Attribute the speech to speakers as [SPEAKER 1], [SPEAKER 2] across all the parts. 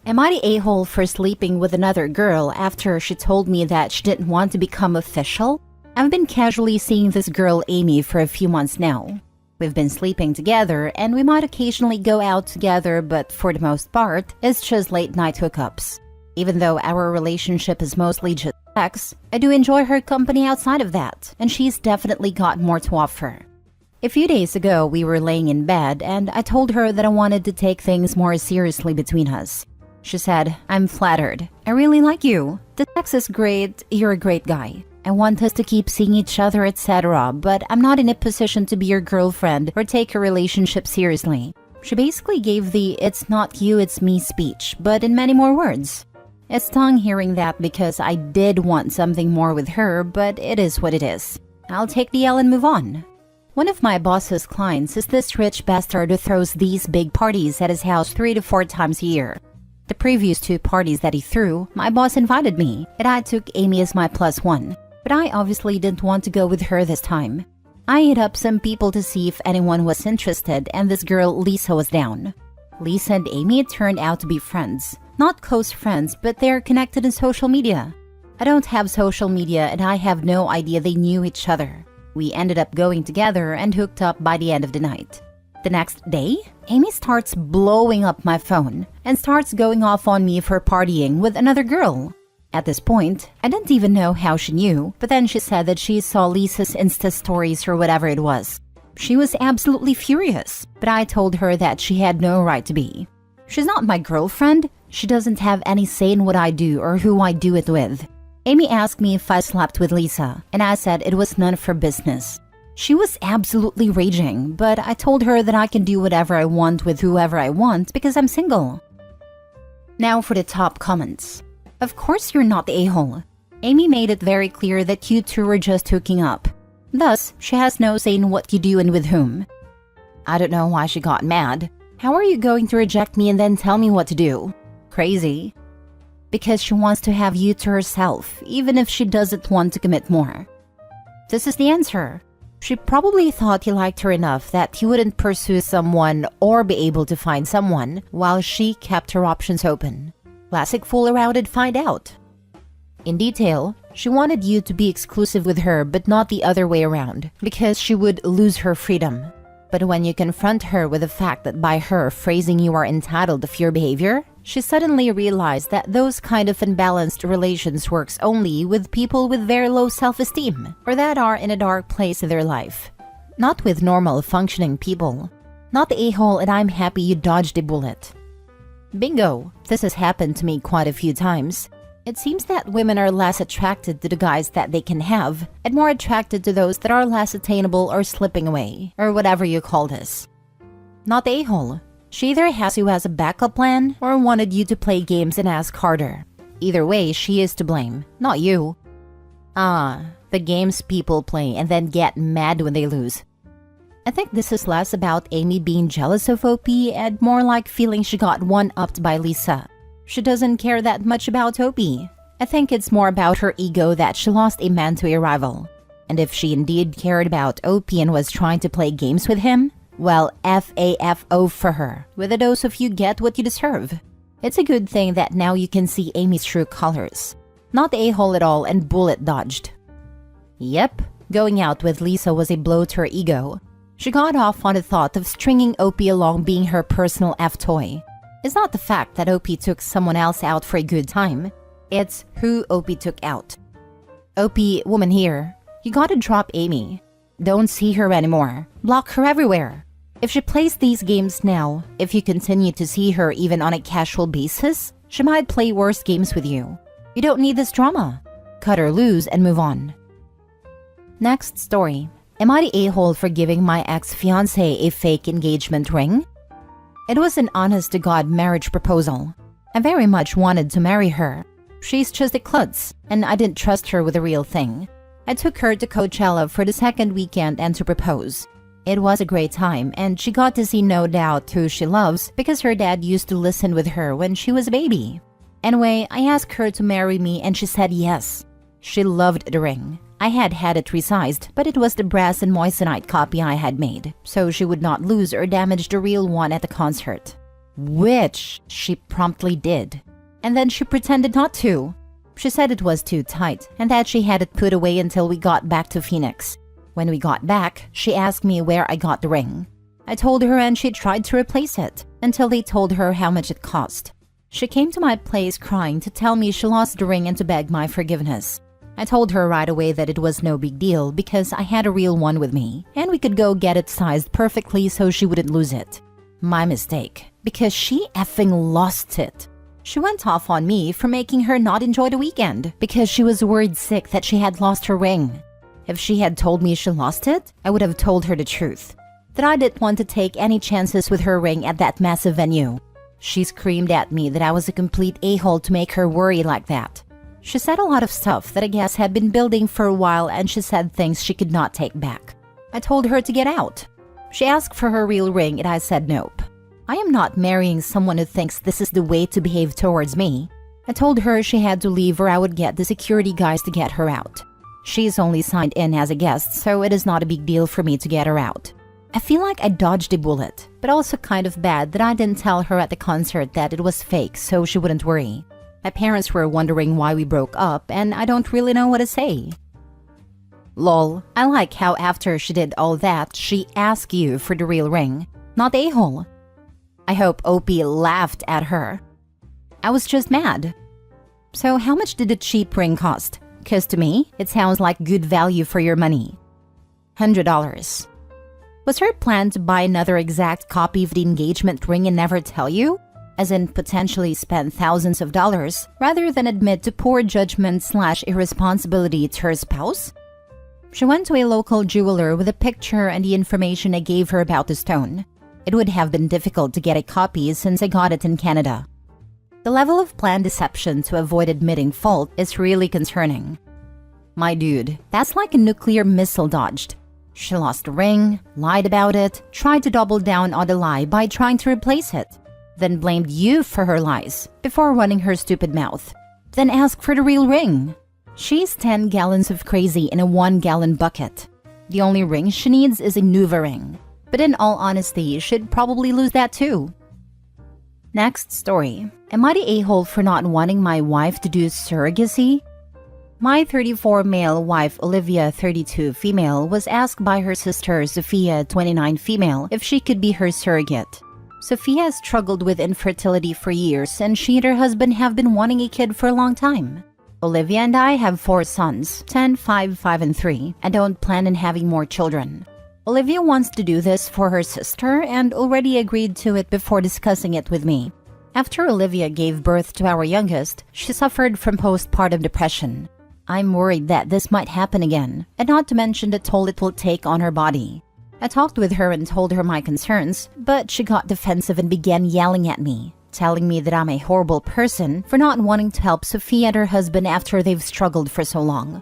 [SPEAKER 1] Am I the a-hole for sleeping with another girl after she told me that she didn't want to become official? I've been casually seeing this girl Amy for a few months now. We've been sleeping together and we might occasionally go out together, but for the most part, it's just late night hookups. Even though our relationship is mostly just sex, I do enjoy her company outside of that, and she's definitely got more to offer. A few days ago, we were laying in bed and I told her that I wanted to take things more seriously between us. She said, "I'm flattered. I really like you. The sex is great. You're a great guy. I want us to keep seeing each other, etc., but I'm not in a position to be your girlfriend or take a relationship seriously." She basically gave the "it's not you, it's me" speech, but in many more words. It stung hearing that because I did want something more with her, but it is what it is. I'll take the L and move on. One of my boss's clients is this rich bastard who throws these big parties at his house 3 to 4 times a year. The previous 2 parties that he threw, my boss invited me, and I took Amy as my +1. But I obviously didn't want to go with her this time. I hit up some people to see if anyone was interested, and this girl Lisa was down. Lisa and Amy turned out to be friends. Not close friends, but they're connected in social media. I don't have social media and I have no idea they knew each other. We ended up going together and hooked up by the end of the night. The next day, Amy starts blowing up my phone and starts going off on me for partying with another girl. At this point, I didn't even know how she knew, but then she said that she saw Lisa's Insta stories or whatever it was. She was absolutely furious, but I told her that she had no right to be. She's not my girlfriend. She doesn't have any say in what I do or who I do it with. Amy asked me if I slept with Lisa, and I said it was none of her business. She was absolutely raging, but I told her that I can do whatever I want with whoever I want because I'm single. Now for the top comments. Of course you're not the a-hole. Amy made it very clear that you two were just hooking up. Thus, she has no say in what you do and with whom. I don't know why she got mad. How are you going to reject me and then tell me what to do? Crazy. Because she wants to have you to herself, even if she doesn't want to commit more. This is the answer. She probably thought he liked her enough that he wouldn't pursue someone or be able to find someone while she kept her options open. Classic fool around and find out. In detail, she wanted you to be exclusive with her but not the other way around because she would lose her freedom. But when you confront her with the fact that by her phrasing you are entitled of your behavior, she suddenly realized that those kind of unbalanced relations works only with people with very low self-esteem or that are in a dark place in their life. Not with normal functioning people. Not the a-hole and I'm happy you dodged a bullet. Bingo! This has happened to me quite a few times. It seems that women are less attracted to the guys that they can have and more attracted to those that are less attainable or slipping away, or whatever you call this. Not the a-hole. She either has you as a backup plan or wanted you to play games and ask harder. Either way, she is to blame, not you. The games people play and then get mad when they lose. I think this is less about Amy being jealous of OP and more like feeling she got one-upped by Lisa. She doesn't care that much about OP. I think it's more about her ego that she lost a man to a rival. And if she indeed cared about OP and was trying to play games with him, well, FAFO for her, with a dose of you get what you deserve. It's a good thing that now you can see Amy's true colors. Not the a-hole at all and bullet dodged. Yep, going out with Lisa was a blow to her ego. She got off on the thought of stringing OP along being her personal F-toy. It's not the fact that OP took someone else out for a good time. It's who OP took out. OP, woman here, you gotta drop Amy. Don't see her anymore. Block her everywhere. If she plays these games now, if you continue to see her even on a casual basis, she might play worse games with you. You don't need this drama. Cut her loose and move on. Next story. Am I the a-hole for giving my ex-fiancé a fake engagement ring? It was an honest-to-God marriage proposal. I very much wanted to marry her. She's just a klutz, and I didn't trust her with the real thing. I took her to Coachella for the second weekend and to propose. It was a great time, and she got to see no doubt who she loves because her dad used to listen with her when she was a baby. Anyway, I asked her to marry me and she said yes. She loved the ring. I had it resized, but it was the brass and moissanite copy I had made, so she would not lose or damage the real one at the concert. which she promptly did. And then she pretended not to. She said it was too tight and that she had it put away until we got back to Phoenix. When we got back, she asked me where I got the ring. I told her and she tried to replace it until they told her how much it cost. She came to my place crying to tell me she lost the ring and to beg my forgiveness. I told her right away that it was no big deal because I had a real one with me and we could go get it sized perfectly so she wouldn't lose it. My mistake, because she effing lost it. She went off on me for making her not enjoy the weekend because she was worried sick that she had lost her ring. If she had told me she lost it, I would have told her the truth, that I didn't want to take any chances with her ring at that massive venue. She screamed at me that I was a complete a-hole to make her worry like that. She said a lot of stuff that I guess had been building for a while, and she said things she could not take back. I told her to get out. She asked for her real ring and I said nope. I am not marrying someone who thinks this is the way to behave towards me. I told her she had to leave or I would get the security guys to get her out. She's only signed in as a guest, so it is not a big deal for me to get her out. I feel like I dodged a bullet, but also kind of bad that I didn't tell her at the concert that it was fake so she wouldn't worry. My parents were wondering why we broke up and I don't really know what to say. Lol, I like how after she did all that, she asked you for the real ring, not a-hole. I hope Opie laughed at her. I was just mad. So how much did the cheap ring cost? Because to me, it sounds like good value for your money. $100. Was her plan to buy another exact copy of the engagement ring and never tell you? As in potentially spend thousands of dollars rather than admit to poor judgment/irresponsibility to her spouse? She went to a local jeweler with a picture and the information I gave her about the stone. It would have been difficult to get a copy since I got it in Canada. The level of planned deception to avoid admitting fault is really concerning. My dude, that's like a nuclear missile dodged. She lost the ring, lied about it, tried to double down on the lie by trying to replace it, then blamed you for her lies before running her stupid mouth, then asked for the real ring. She's 10 gallons of crazy in a 1-gallon bucket. The only ring she needs is a Nuva ring. But in all honesty, she'd probably lose that too. Next story. Am I the a-hole for not wanting my wife to do surrogacy? My 34 male wife, Olivia, 32 female, was asked by her sister, Sophia, 29 female, if she could be her surrogate. Sophia has struggled with infertility for years and she and her husband have been wanting a kid for a long time. Olivia and I have 4 sons, 10, 5, 5, and 3, and don't plan on having more children. Olivia wants to do this for her sister and already agreed to it before discussing it with me. After Olivia gave birth to our youngest, she suffered from postpartum depression. I'm worried that this might happen again, and not to mention the toll it will take on her body. I talked with her and told her my concerns, but she got defensive and began yelling at me, telling me that I'm a horrible person for not wanting to help Sophia and her husband after they've struggled for so long.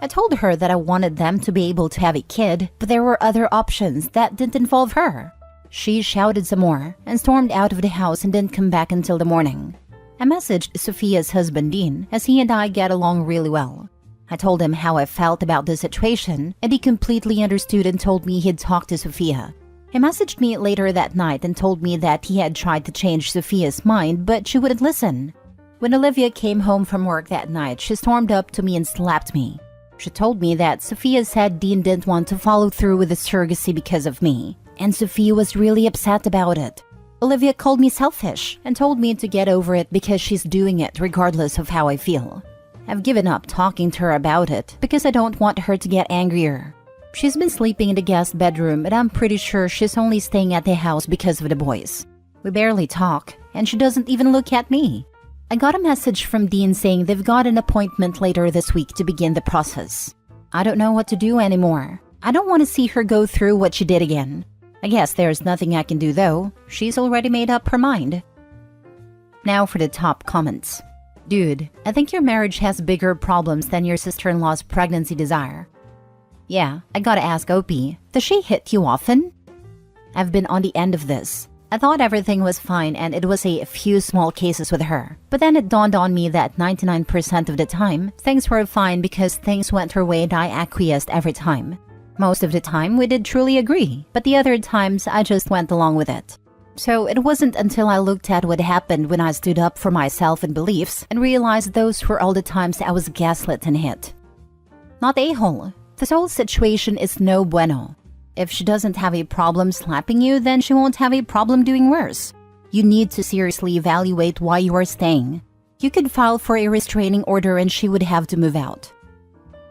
[SPEAKER 1] I told her that I wanted them to be able to have a kid, but there were other options that didn't involve her. She shouted some more and stormed out of the house and didn't come back until the morning. I messaged Sophia's husband Dean, as he and I get along really well. I told him how I felt about the situation, and he completely understood and told me he'd talked to Sophia. He messaged me later that night and told me that he had tried to change Sophia's mind, but she wouldn't listen. When Olivia came home from work that night, she stormed up to me and slapped me. She told me that Sophia said Dean didn't want to follow through with the surrogacy because of me, and Sophia was really upset about it. Olivia called me selfish and told me to get over it because she's doing it regardless of how I feel. I've given up talking to her about it because I don't want her to get angrier. She's been sleeping in the guest bedroom, but I'm pretty sure she's only staying at the house because of the boys. We barely talk, and she doesn't even look at me. I got a message from Dean saying they've got an appointment later this week to begin the process. I don't know what to do anymore. I don't want to see her go through what she did again. I guess there's nothing I can do though. She's already made up her mind. Now for the top comments. Dude, I think your marriage has bigger problems than your sister-in-law's pregnancy desire. Yeah, I gotta ask Opie, does she hit you often? I've been on the end of this. I thought everything was fine and it was a few small cases with her. But then it dawned on me that 99% of the time, things were fine because things went her way and I acquiesced every time. Most of the time, we did truly agree, but the other times I just went along with it. So it wasn't until I looked at what happened when I stood up for myself and beliefs and realized those were all the times I was gaslit and hit. Not a-hole. This whole situation is no bueno. If she doesn't have a problem slapping you, then she won't have a problem doing worse. You need to seriously evaluate why you are staying. You could file for a restraining order and she would have to move out.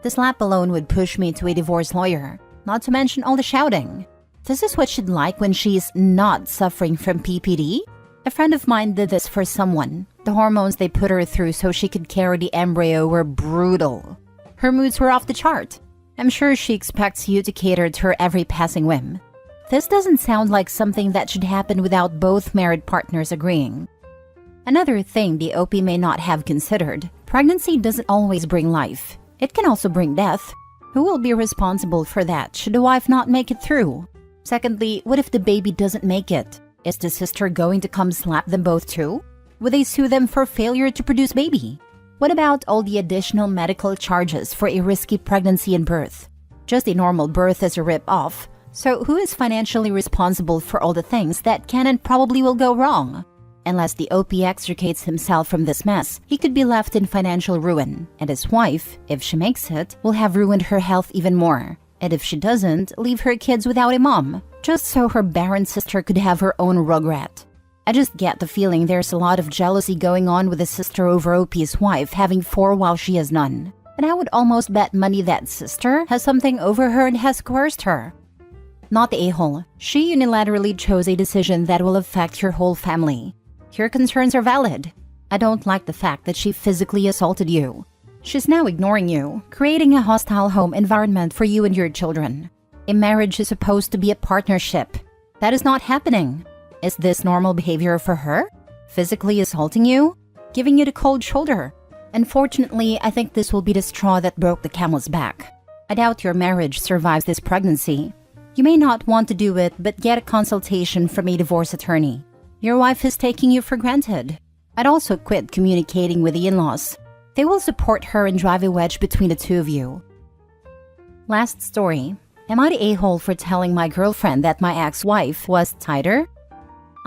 [SPEAKER 1] The slap alone would push me to a divorce lawyer, not to mention all the shouting. This is what she'd like when she's not suffering from PPD? A friend of mine did this for someone. The hormones they put her through so she could carry the embryo were brutal. Her moods were off the chart. I'm sure she expects you to cater to her every passing whim. This doesn't sound like something that should happen without both married partners agreeing. Another thing the OP may not have considered, pregnancy doesn't always bring life. It can also bring death. Who will be responsible for that should the wife not make it through? Secondly, what if the baby doesn't make it? Is the sister going to come slap them both too? Would they sue them for failure to produce baby? What about all the additional medical charges for a risky pregnancy and birth? Just a normal birth is a rip-off. So who is financially responsible for all the things that can and probably will go wrong? Unless the OP extricates himself from this mess, he could be left in financial ruin. And his wife, if she makes it, will have ruined her health even more. And if she doesn't, leave her kids without a mom, just so her barren sister could have her own rugrat. I just get the feeling there's a lot of jealousy going on with the sister over OP's wife having 4 while she has none. And I would almost bet money that sister has something over her and has coerced her. Not the a-hole. She unilaterally chose a decision that will affect your whole family. Your concerns are valid. I don't like the fact that she physically assaulted you. She's now ignoring you, creating a hostile home environment for you and your children. A marriage is supposed to be a partnership. That is not happening. Is this normal behavior for her? Physically assaulting you? Giving you the cold shoulder? Unfortunately, I think this will be the straw that broke the camel's back. I doubt your marriage survives this pregnancy. You may not want to do it, but get a consultation from a divorce attorney. Your wife is taking you for granted. I'd also quit communicating with the in-laws. They will support her and drive a wedge between the two of you. Last story. Am I the a-hole for telling my girlfriend that my ex-wife was tighter?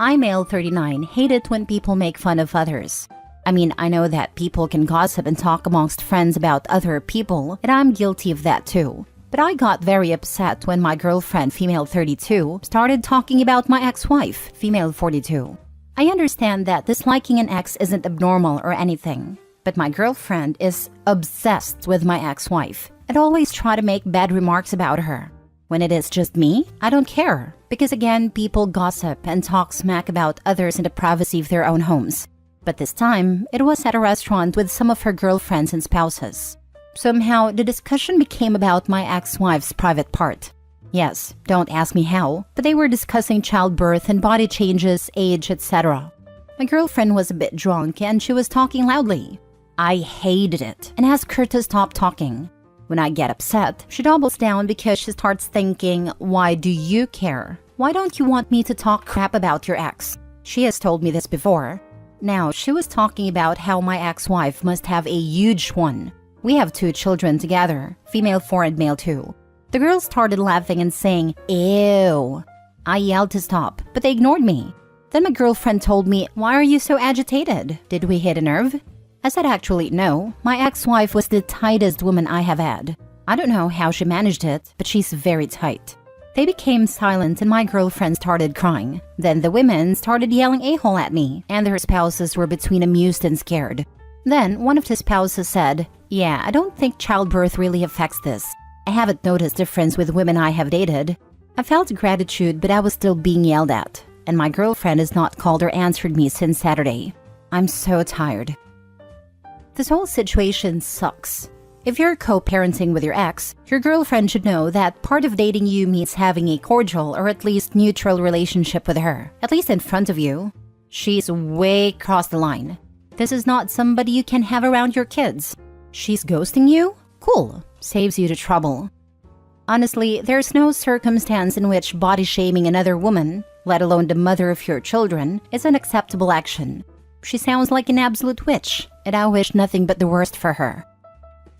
[SPEAKER 1] I, male 39, hate it when people make fun of others. I mean, I know that people can gossip and talk amongst friends about other people, and I'm guilty of that too. But I got very upset when my girlfriend, female 32, started talking about my ex-wife, female 42. I understand that disliking an ex isn't abnormal or anything, but my girlfriend is obsessed with my ex-wife and always try to make bad remarks about her. When it is just me, I don't care, because again, people gossip and talk smack about others in the privacy of their own homes. But this time, it was at a restaurant with some of her girlfriends and spouses. Somehow, the discussion became about my ex-wife's private part. Yes, don't ask me how, but they were discussing childbirth and body changes, age, etc. My girlfriend was a bit drunk and she was talking loudly. I hated it and asked her to stop talking. When I get upset, she doubles down because she starts thinking, why do you care? Why don't you want me to talk crap about your ex? She has told me this before. Now, she was talking about how my ex-wife must have a huge one. We have 2 children together, female 4 and male 2. The girl started laughing and saying, ew. I yelled to stop, but they ignored me. Then my girlfriend told me, why are you so agitated? Did we hit a nerve? I said actually no, my ex-wife was the tightest woman I have had. I don't know how she managed it, but she's very tight. They became silent and my girlfriend started crying. Then the women started yelling a-hole at me, and their spouses were between amused and scared. Then one of the spouses said, yeah, I don't think childbirth really affects this. I haven't noticed difference with women I have dated. I felt gratitude, but I was still being yelled at, and my girlfriend has not called or answered me since Saturday. I'm so tired. This whole situation sucks. If you're co-parenting with your ex, your girlfriend should know that part of dating you means having a cordial or at least neutral relationship with her, at least in front of you. She's way across the line. This is not somebody you can have around your kids. She's ghosting you? Cool. Saves you the trouble. Honestly, there's no circumstance in which body shaming another woman, let alone the mother of your children, is an acceptable action. She sounds like an absolute witch, and I wish nothing but the worst for her.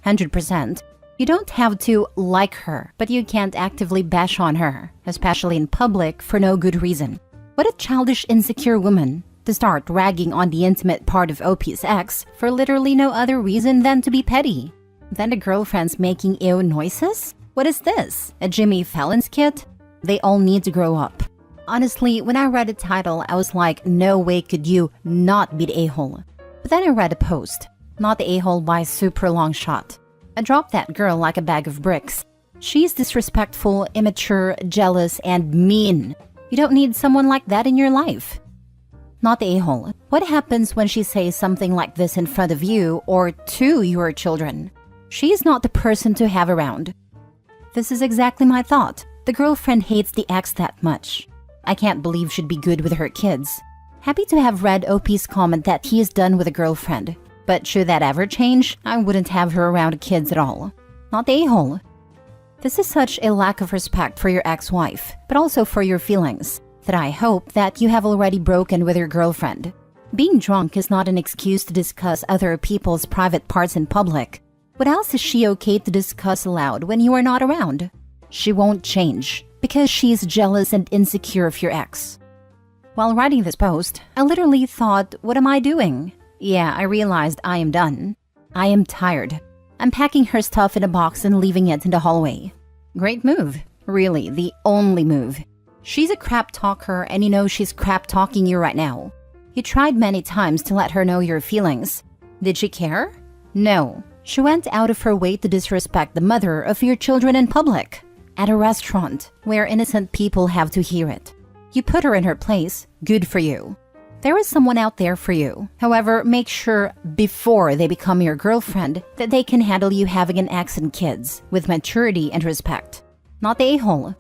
[SPEAKER 1] 100%. You don't have to like her, but you can't actively bash on her, especially in public, for no good reason. What a childish, insecure woman to start ragging on the intimate part of OP's ex for literally no other reason than to be petty. Then the girlfriend's making ew noises? What is this? A Jimmy Fallon's kit? They all need to grow up. Honestly, when I read the title, I was like, no way could you not be the a-hole. But then I read a post. Not the a-hole by super long shot. I dropped that girl like a bag of bricks. She's disrespectful, immature, jealous, and mean. You don't need someone like that in your life. Not the a-hole. What happens when she says something like this in front of you or to your children? She's not the person to have around. This is exactly my thought. The girlfriend hates the ex that much. I can't believe she'd be good with her kids. Happy to have read OP's comment that he is done with a girlfriend. But should that ever change, I wouldn't have her around kids at all. Not the a-hole. This is such a lack of respect for your ex-wife, but also for your feelings, that I hope that you have already broken with your girlfriend. Being drunk is not an excuse to discuss other people's private parts in public. What else is she okay to discuss aloud when you are not around? She won't change, because she's jealous and insecure of your ex. While writing this post, I literally thought, what am I doing? Yeah, I realized I am done. I am tired. I'm packing her stuff in a box and leaving it in the hallway. Great move. Really, the only move. She's a crap talker and you know she's crap talking you right now. You tried many times to let her know your feelings. Did she care? No. She went out of her way to disrespect the mother of your children in public. At a restaurant, where innocent people have to hear it. You put her in her place. Good for you. There is someone out there for you. However, make sure before they become your girlfriend that they can handle you having an ex and kids with maturity and respect. Not the a-hole.